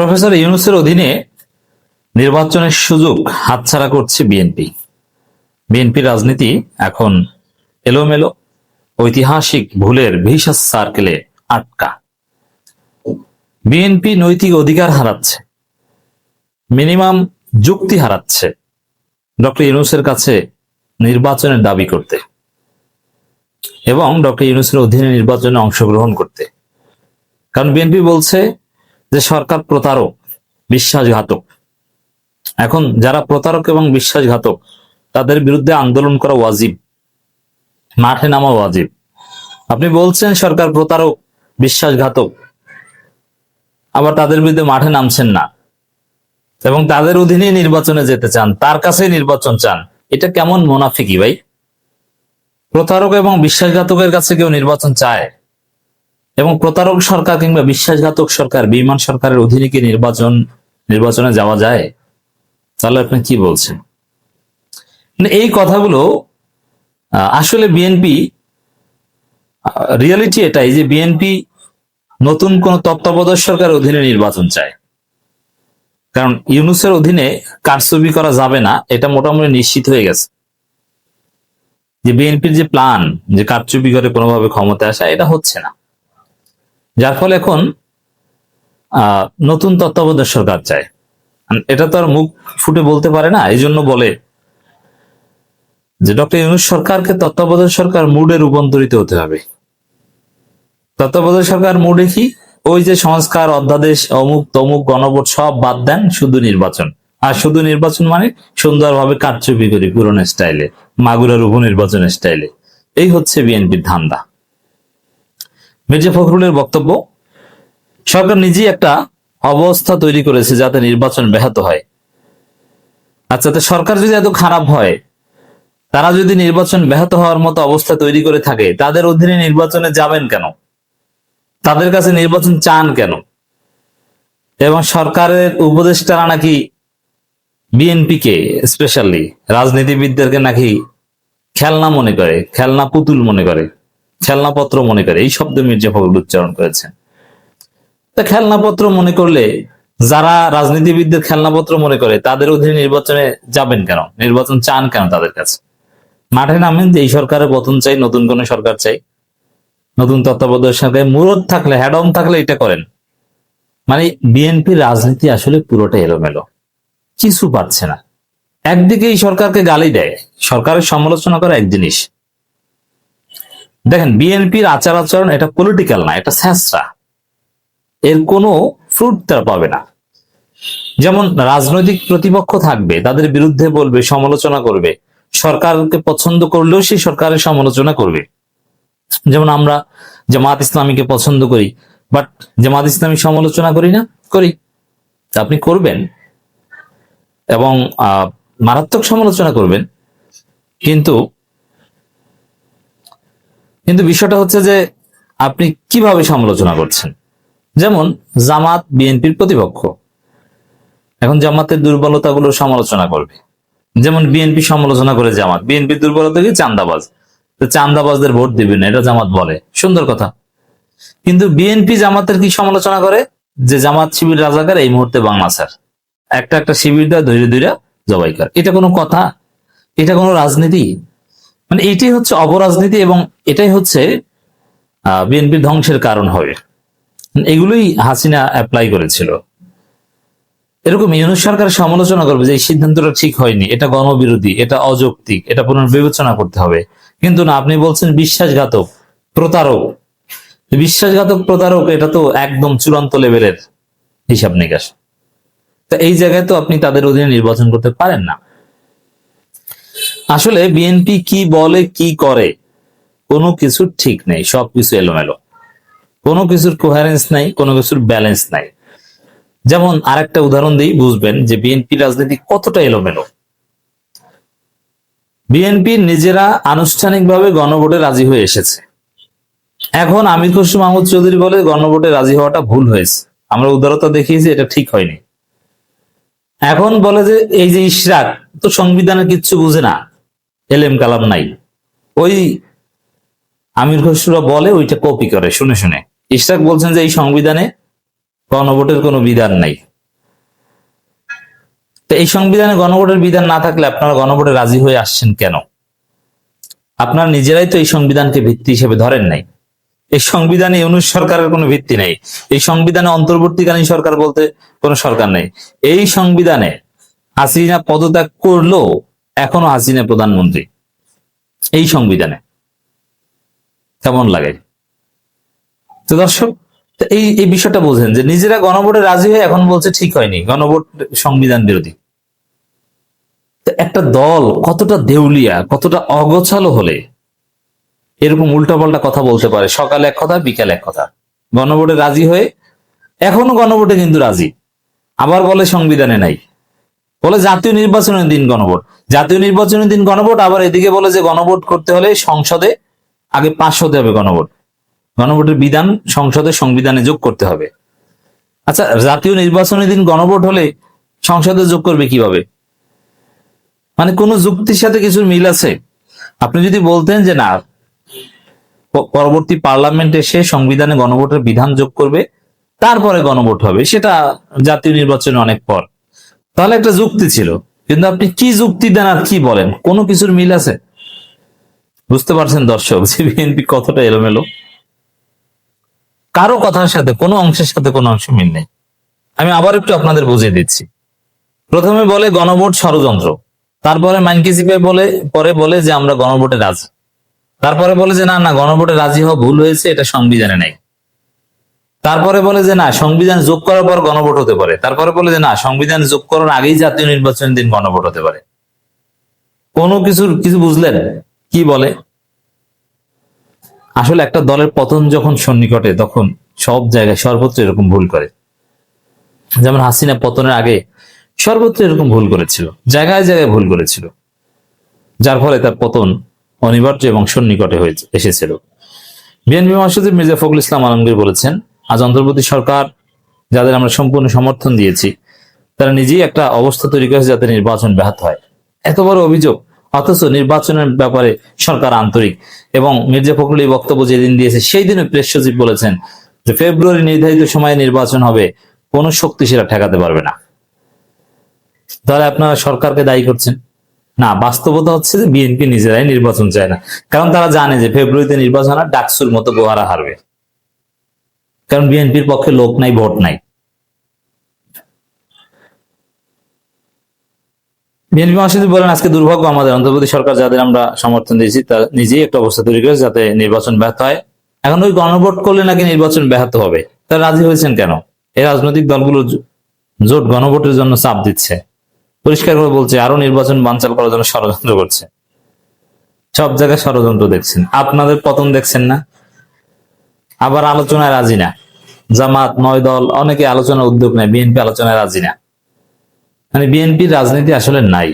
Professor ইউনূসের অধীনে নির্বাচনের সুযোগ হাতছাড়া করছে বিএনপি। বিএনপি রাজনীতি এখন এলোমেলো, ঐতিহাসিক ভুলের ভিসাস সার্কেলে আটকা। বিএনপি নৈতিক অধিকার হারাচ্ছে, মিনিমাম যুক্তি হারাচ্ছে ডক্টর ইউনূসের কাছে নির্বাচনের দাবি করতে এবং ডক্টর ইউনূসের অধীনে নির্বাচনে অংশগ্রহণ করতে। কারণ বিএনপি বলছে যে সরকার প্রতারক, বিশ্বাসঘাতক। এখন যারা প্রতারক এবং বিশ্বাসঘাতক তাদের বিরুদ্ধে আন্দোলন করা ওয়াজিব, মাঠে নামা ওয়াজিব। আপনি বলছেন সরকার প্রতারক, বিশ্বাসঘাতক, আবার তাদের বিরুদ্ধে মাঠে নামছেন না এবং তাদের অধীনে নির্বাচনে যেতে চান, তার কাছে নির্বাচন চান। এটা কেমন মুনাফিকি ভাই? প্রতারক এবং বিশ্বাসঘাতকের কাছে কেউ নির্বাচন চায়? এবং প্রতারক সরকার কিংবা বিশ্বাসঘাতক সরকার, বেঈমান সরকারের অধীনে কি নির্বাচনে যাওয়া যায়? তাহলে আপনি কি বলছেন? এই কথাগুলো আসলে বিএনপি, রিয়ালিটি এটাই যে বিএনপি নতুন কোন তত্ত্বাবধায়ক সরকারের অধীনে নির্বাচন চায়। কারণ ইউনূসের অধীনে কারচুপি করা যাবে না, এটা মোটামুটি নিশ্চিত হয়ে গেছে। যে বিএনপির যে প্ল্যান, যে কারচুপি করে কোনোভাবে ক্ষমতায় আসা, এটা হচ্ছে না। যার ফলে এখন নতুন তত্ত্বাবধায়ক সরকার চায়। এটা তো আর মুখ ফুটে বলতে পারে না, এই জন্য বলে যে ডক্টর ইউনূস সরকারকে তত্ত্বাবধায়ক সরকার মুডে রূপান্তরিত হতে হবে। তত্ত্বাবধায়ক সরকার মুডে কি? ওই যে সংস্কার, অধ্যাদেশ, অমুক তমুক, গণভোট সব বাদ দেন, শুধু নির্বাচন। আর শুধু নির্বাচন মানে সুন্দরভাবে কারচুপি করি পুরনো স্টাইলে, মাগুরার উপনির্বাচনের স্টাইলে। এই হচ্ছে বিএনপির ধান্দা। মির্জা ফখরুলের বক্তব্য, সরকার নিজেই একটা অবস্থা তৈরি করেছে যাতে নির্বাচন ব্যাহত হয়। আচ্ছা, তো সরকার যদি এত খারাপ হয়, তারা যদি নির্বাচন ব্যাহত হওয়ার মতো অবস্থা তৈরি করে থাকে, তাদের অধীনে নির্বাচনে যাবেন কেন? তাদের কাছে নির্বাচন চান কেন? এবং সরকারের উপদেষ্টারা নাকি বিএনপিকে, স্পেশালি রাজনীতিবিদদেরকে নাকি খেলনা মনে করে, খেলনা পুতুল মনে করে, খেলনাপত্র মনে করে। এই শব্দ মির্জা ফখরুল উচ্চারণ করেছেন। তা খেলনাপত্র মনে করলে, যারা রাজনীতিবিদদের খেলনাপত্র মনে করে, তাদের অধীনে নির্বাচনে যাবেন কেন? নির্বাচন চান কেন তাদের কাছে? মাঠে নামেন যে এই সরকারের পতন চাই, নতুন কোন সরকার চাই, নতুন তত্ত্বাবধায়ক সরকার। মুরদ থাকলে, হ্যাডম থাকলে এটা করেন। মানে বিএনপির রাজনীতি আসলে পুরোটা এলোমেলো, কিছু পাচ্ছে না। একদিকে এই সরকারকে গালি দেয়, সরকারের সমালোচনা করা এক জিনিস। দেখেন, বিএনপির আচার আচরণ এটা পলিটিক্যাল না, এটা স্যাঁচরা। এর কোনো ফ্রুট তারা পাবে না। যেমন রাজনৈতিক প্রতিপক্ষ থাকবে, তাদের বিরুদ্ধে বলবে, সমালোচনা করবে। সরকারকে পছন্দ করলেও সেই সরকারের সমালোচনা করবে। যেমন আমরা জামাত ইসলামীকে পছন্দ করি, বাট জামাত ইসলামী সমালোচনা করি না? করি। আপনি করবেন এবং মারাত্মক সমালোচনা করবেন, কিন্তু বিষয়টা হচ্ছে যে আপনি কিভাবে সমালোচনা করছেন। যেমন জামাত বিএনপির প্রতিপক্ষ, এখন জামাতের দুর্বলতাগুলো সমালোচনা করবে। যেমন বিএনপি সমালোচনা করে জামাত, বিএনপির দুর্বলতা কি? চাঁদাবাজ। তো চাঁদাবাজদের ভোট দিবেন না, এটা জামাত বলে, সুন্দর কথা। কিন্তু বিএনপি জামাতের কি সমালোচনা করে? যে জামাত শিবির রাজাকার, এই মুহূর্তে বাংলা ছাড়, একটা শিবির দেয়, ধৈর্য ধৈর্য জবাই কর। এটা কোনো কথা? এটা কোনো রাজনীতি? মানে এটাই হচ্ছে অপরাজনীতি এবং এটাই হচ্ছে বিএনপির ধ্বংসের কারণ হবে। এগুলোই হাসিনা অ্যাপ্লাই করেছিল। এরকম ইউনূস সরকারের সমালোচনা করবে যে এই সিদ্ধান্তটা ঠিক হয়নি, এটা গণবিরোধী, এটা অযৌক্তিক, এটা পুনর্বিবেচনা করতে হবে। কিন্তু না, আপনি বলছেন বিশ্বাসঘাতক, প্রতারক। বিশ্বাসঘাতক, প্রতারক, এটা তো একদম চূড়ান্ত লেভেলের হিসাব নিকাশ। তো এই জায়গায় তো আপনি তাদের অধীনে নির্বাচন করতে পারেন না। আসলে বিএনপি কি বলে, কি করে, কোনো কিছু ঠিক নেই, সবকিছু এলোমেলো, কোনো কিছুর কোহেরেন্স নাই, কোনো কিছুর ব্যালেন্স নাই। যেমন আরেকটা উদাহরণ দিই, বুঝবেন যে বিএনপি রাজনীতি কতটা এলোমেলো। বিএনপি নিজেরা আনুষ্ঠানিকভাবে গণভোটে রাজি হয়ে এসেছে। এখন আমির খসরু মাহমুদ চৌধুরী বলে গণভোটে রাজি হওয়াটা ভুল হয়েছে, আমরা উদারতা দেখিয়েছি, এটা ঠিক হয়নি। এখন বলে যে এই যে ইশরাক তো সংবিধানের কিচ্ছু বুঝে না, এলেম কালাম নাই। ওই আমির খসরুরা বলে ওইটা কপি করে শুনে শুনে। ইশরাক বলছেন যে এই সংবিধানে গণভোটের কোনো বিধান নাই। তো এই সংবিধানে গণভোটের বিধান না থাকলে আপনারা গণভোটে রাজি হয়ে আসছেন কেন? আপনারা নিজেরাই তো এই সংবিধানকে ভিত্তি হিসেবে ধরেন নাই। এই সংবিধানে ইউনূস সরকারের কোনো ভিত্তি নেই। এই সংবিধানে অন্তর্বর্তীকালীন সরকার বলতে কোনো সরকার নেই। এই সংবিধানে হাসিনা পদত্যাগ করলেও এখনো হাসিনা প্রধানমন্ত্রী। এই সংবিধানে কেমন লাগে? তো দর্শক, এই এই বিষয়টা বোঝেন যে নিজেরা গণভোটে রাজি হয়ে এখন বলছে ঠিক হয়নি, গণভোট সংবিধান বিরোধী। তো একটা দল কতটা দেউলিয়া, কতটা অগোছালো হলে এরকম উল্টাপাল্টা কথা বলতে পারে? সকালে এক কথা, বিকালে এক কথা। গণভোটে রাজি হয়ে এখনো গণভোটে কিন্তু রাজি, আবার বলে সংবিধানে নাই, বলে জাতীয় নির্বাচনের দিন গণভোট, জাতীয় নির্বাচনের দিন গণভোট, আবার এদিকে বলে যে গণভোট করতে হলে সংসদে আগে পাশ হতে হবে গণভোট, গণভোটের বিধান সংসদে সংবিধানে যোগ করতে হবে। আচ্ছা, জাতীয় নির্বাচনের দিন গণভোট হলে সংসদে যোগ করবে কিভাবে? মানে কোন যুক্তির সাথে কিছুর মিল আছে? আপনি যদি বলতেন যে না, পরবর্তী পার্লামেন্ট এসে সংবিধানে গণভোটের বিধান যোগ করবে, তারপরে গণভোট হবে, সেটা জাতীয় নির্বাচনে অনেক পর, তাহলে একটা যুক্তি ছিল। কিন্তু আপনি কি যুক্তি দেন আর কি বলেন, কোনো কিছুর মিল আছে? বুঝতে পারছেন দর্শক যে বিএনপি কতটা এলোমেলো? কারো কথার সাথে কোনো অংশের সাথে কোনো অংশ মিল নেই। আমি আবার একটু আপনাদের বুঝিয়ে দিচ্ছি। প্রথমে বলে গণভোট ষড়যন্ত্র, তারপরে মাইনকিসিপে বলে, পরে বলে যে আমরা গণভোটে রাজি, তারপরে বলে যে না না গণভোটে রাজি হওয়া ভুল হয়েছে, এটা সংবিধানে নাই, তারপরে বলে যে না সংবিধান যোগ করার পর গণভোট হতে পারে, তারপরে বলে যে না সংবিধান যোগ করার আগেই জাতীয় নির্বাচনের দিন গণভোট হতে পারে। কোনো কিছু বুঝলেন কি বলে? আসলে একটা দলের পতন যখন সন্নিকটে তখন সব জায়গায় সর্বত্র এরকম ভুল করে। যেমন হাসিনা পতনের আগে সর্বত্র এরকম ভুল করেছিল, জায়গায় জায়গায় ভুল করেছিল, যার ফলে তার পতন অনিবার্য এবং সন্নিকটে হয়ে এসেছিল। বিএনপি মহাসচিব মির্জা ফখরুল ইসলাম আলমগীর বলেছেন, আজ অন্তর্বর্তী সরকার যাদের আমরা সম্পূর্ণ সমর্থন দিয়েছি তারা নিজেই একটা অবস্থা তৈরি করেছে যাতে নির্বাচন ব্যাহত হয়। এত বড় অভিযোগ, অথচ নির্বাচনের ব্যাপারে সরকার আন্তরিক। এবং মির্জা ফখরুল এই বক্তব্য যেদিন দিয়েছে সেই দিনে প্রেস সচিব বলেছেন যে ফেব্রুয়ারি নির্ধারিত সময়ে নির্বাচন হবে, কোন শক্তি সেটা ঠেকাতে পারবে না। তাহলে আপনারা সরকারকে দায়ী করছেন না, বাস্তবতা হচ্ছে যে বিএনপি নিজেরাই নির্বাচন চায় না, কারণ তারা জানে যে ফেব্রুয়ারিতে নির্বাচন আর ডাকসুর মতো গোহারা হারবে, কারণ বিএনপির পক্ষে লোক নাই, ভোট নাই। বিএনপি মহাসচিব বলেন, আজকে দুর্ভাগ্য আমাদের, অন্তর্বর্তী সরকার যাদের আমরা সমর্থন দিয়েছি তারা নিজেই একটা অবস্থা তৈরি করেছে যাতে নির্বাচন ব্যাহত হয়। এখন ওই গণভোট করলে নাকি নির্বাচন ব্যাহত হবে, তারা রাজি হয়েছেন কেন? এই রাজনৈতিক দলগুলো জোট গণভোটের জন্য চাপ দিচ্ছে, পরিষ্কার করে বলছে আরো নির্বাচন বানচাল করার জন্য ষড়যন্ত্র করছে। সব জায়গায় ষড়যন্ত্র দেখছেন, আপনাদের পতন দেখছেন না? আবার আলোচনায় রাজি না, জামাত, 9 দল অনেকে আলোচনার উদ্যোগ নেয়, বিএনপি আলোচনায় রাজি না। মানে বিএনপির রাজনীতি আসলে নাই।